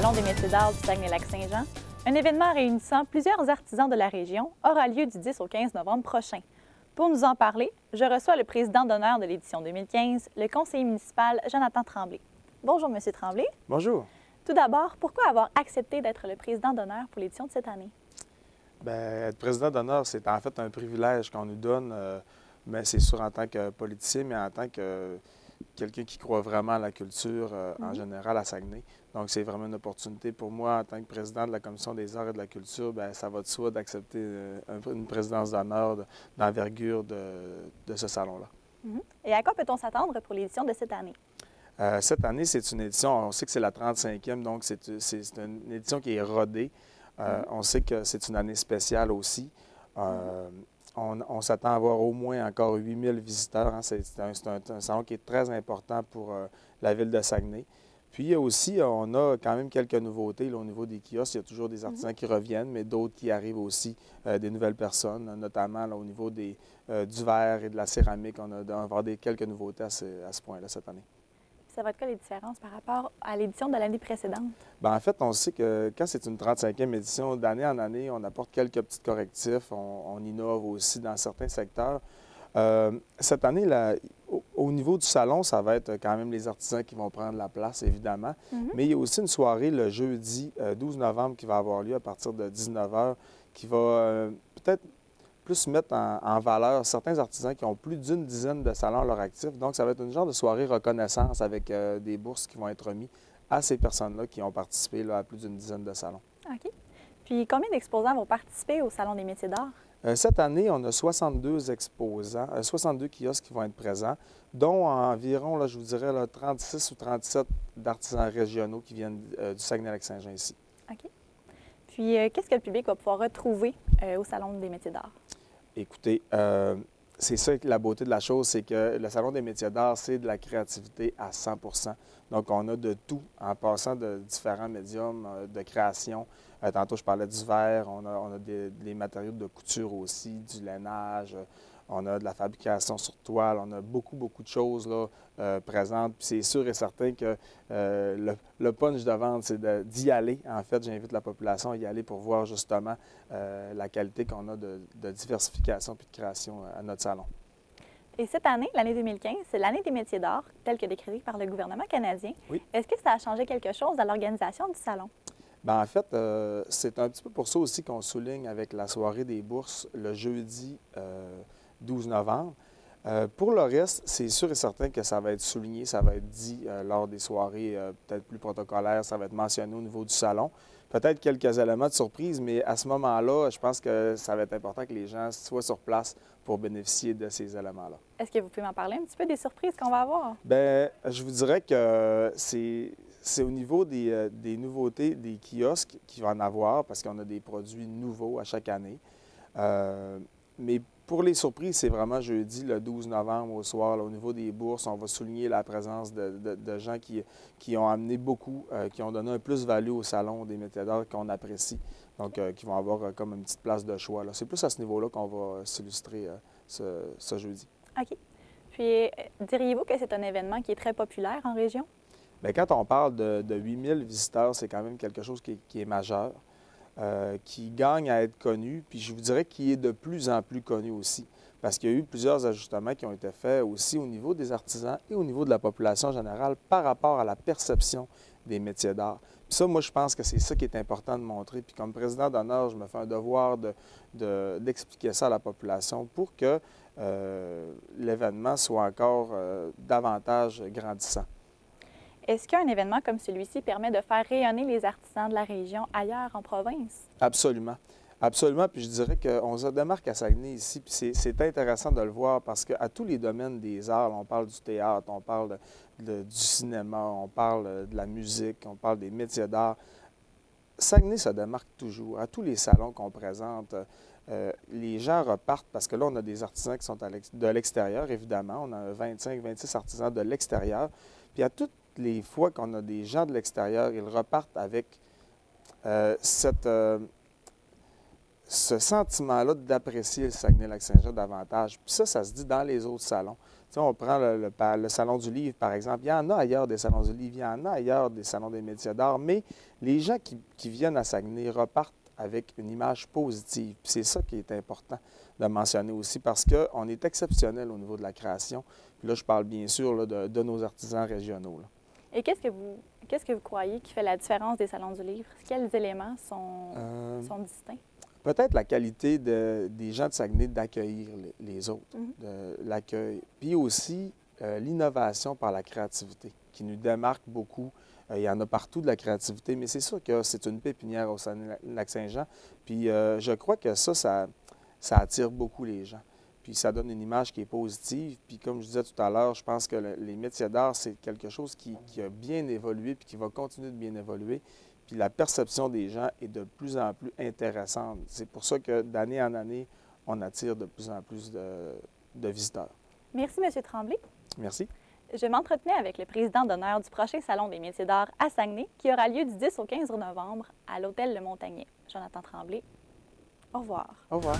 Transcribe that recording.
Salon des métiers d'art du Saguenay-Lac-Saint-Jean, un événement réunissant plusieurs artisans de la région, aura lieu du 10 au 15 novembre prochain. Pour nous en parler, je reçois le président d'honneur de l'édition 2015, le conseiller municipal Jonathan Tremblay. Bonjour, Monsieur Tremblay. Bonjour. Tout d'abord, pourquoi avoir accepté d'être le président d'honneur pour l'édition de cette année? Bien, être président d'honneur, c'est en fait un privilège qu'on nous donne, mais c'est sûr en tant que politicien, mais en tant que quelqu'un qui croit vraiment à la culture en général à Saguenay. Donc, c'est vraiment une opportunité pour moi, en tant que président de la Commission des arts et de la culture, bien, ça va de soi d'accepter une présidence d'honneur d'envergure de ce salon-là. Et à quoi peut-on s'attendre pour l'édition de cette année? Cette année, c'est une édition, on sait que c'est la 35e, donc c'est une édition qui est rodée. On sait que c'est une année spéciale aussi. On s'attend à avoir au moins encore 8000 visiteurs. Hein. C'est un salon qui est très important pour la ville de Saguenay. Puis aussi, on a quand même quelques nouveautés là, au niveau des kiosques. Il y a toujours des artisans qui reviennent, mais d'autres qui arrivent aussi, des nouvelles personnes, notamment là, au niveau du verre et de la céramique. On va avoir quelques nouveautés à ce point-là cette année. Ça va être quoi les différences par rapport à l'édition de l'année précédente? Bien, en fait, on sait que quand c'est une 35e édition, d'année en année, on apporte quelques petits correctifs, on innove aussi dans certains secteurs. Cette année, là, au niveau du salon, ça va être quand même les artisans qui vont prendre la place, évidemment. Mais il y a aussi une soirée le jeudi 12 novembre qui va avoir lieu à partir de 19 h, qui va peut-être plus mettre en valeur certains artisans qui ont plus d'une dizaine de salons à leur actif. Donc, ça va être une genre de soirée reconnaissance avec des bourses qui vont être remises à ces personnes-là qui ont participé là, à plus d'une dizaine de salons. OK. Puis, combien d'exposants vont participer au Salon des métiers d'art? Cette année, on a 62 exposants, 62 kiosques qui vont être présents, dont environ, là, je vous dirais, là, 36 ou 37 d'artisans régionaux qui viennent du Saguenay-Lac-Saint-Jean ici. OK. Puis, qu'est-ce que le public va pouvoir retrouver au Salon des métiers d'art? Écoutez, c'est ça la beauté de la chose, c'est que le Salon des métiers d'art, c'est de la créativité à 100 %. Donc, on a de tout en passant de différents médiums de création. Tantôt, je parlais du verre, on a des matériaux de couture aussi, du lainage, on a de la fabrication sur toile, on a beaucoup de choses là, présentes. Puis c'est sûr et certain que le punch de vente, c'est d'y aller. En fait, j'invite la population à y aller pour voir justement la qualité qu'on a de diversification puis de création à notre salon. Et cette année, l'année 2015, c'est l'année des métiers d'art, telle que décrite par le gouvernement canadien. Oui. Est-ce que ça a changé quelque chose dans l'organisation du salon? Bien, en fait, c'est un petit peu pour ça aussi qu'on souligne avec la soirée des bourses le jeudi 12 novembre. Pour le reste, c'est sûr et certain que ça va être souligné, ça va être dit lors des soirées peut-être plus protocolaires, ça va être mentionné au niveau du salon. Peut-être quelques éléments de surprise, mais à ce moment-là, je pense que ça va être important que les gens soient sur place pour bénéficier de ces éléments-là. Est-ce que vous pouvez m'en parler un petit peu des surprises qu'on va avoir? Bien, je vous dirais que c'est au niveau des nouveautés des kiosques qu'il va en avoir, parce qu'on a des produits nouveaux à chaque année. Mais pour les surprises, c'est vraiment jeudi, le 12 novembre au soir, là, au niveau des bourses, on va souligner la présence de gens qui ont amené beaucoup, qui ont donné un plus-value au salon des métiers d'art qu'on apprécie, donc qui vont avoir comme une petite place de choix. C'est plus à ce niveau-là qu'on va s'illustrer ce jeudi. OK. Puis, diriez-vous que c'est un événement qui est très populaire en région? Bien, quand on parle de 8000 visiteurs, c'est quand même quelque chose qui est majeur. Qui gagne à être connu, puis je vous dirais qu'il est de plus en plus connu aussi, parce qu'il y a eu plusieurs ajustements qui ont été faits aussi au niveau des artisans et au niveau de la population générale par rapport à la perception des métiers d'art. Puis ça, moi, je pense que c'est ça qui est important de montrer. Puis comme président d'honneur, je me fais un devoir d'expliquer ça à la population pour que l'événement soit encore davantage grandissant. Est-ce qu'un événement comme celui-ci permet de faire rayonner les artisans de la région ailleurs en province? Absolument. Absolument. Puis je dirais qu'on se démarque à Saguenay ici. Puis c'est intéressant de le voir parce qu'à tous les domaines des arts, on parle du théâtre, on parle du cinéma, on parle de la musique, on parle des métiers d'art. Saguenay se démarque toujours. À tous les salons qu'on présente, les gens repartent parce que là, on a des artisans qui sont de l'extérieur, évidemment. On a 25-26 artisans de l'extérieur. Puis à toutes les fois qu'on a des gens de l'extérieur, ils repartent avec ce sentiment-là d'apprécier le Saguenay-Lac-Saint-Jean davantage. Puis ça se dit dans les autres salons. sais, on prend le Salon du livre, par exemple. Il y en a ailleurs des salons du livre, il y en a ailleurs des salons des médias d'art, mais les gens qui viennent à Saguenay repartent avec une image positive. C'est ça qui est important de mentionner aussi, parce qu'on est exceptionnel au niveau de la création. Puis là, je parle bien sûr là, de nos artisans régionaux, là. Et qu'est-ce que vous croyez qui fait la différence des salons du livre? Quels éléments sont distincts? Peut-être la qualité des gens de Saguenay d'accueillir les autres, de l'accueil. Puis aussi l'innovation par la créativité, qui nous démarque beaucoup. Il y en a partout de la créativité, mais c'est sûr que c'est une pépinière au Saguenay-Lac-Saint-Jean. Puis je crois que ça attire beaucoup les gens. Puis ça donne une image qui est positive. Puis comme je disais tout à l'heure, je pense que les métiers d'art, c'est quelque chose qui a bien évolué puis qui va continuer de bien évoluer. Puis la perception des gens est de plus en plus intéressante. C'est pour ça que d'année en année, on attire de plus en plus de visiteurs. Merci, M. Tremblay. Merci. Je m'entretenais avec le président d'honneur du prochain Salon des métiers d'art à Saguenay, qui aura lieu du 10 au 15 novembre à l'Hôtel Le Montagnet. Jonathan Tremblay. Au revoir. Au revoir.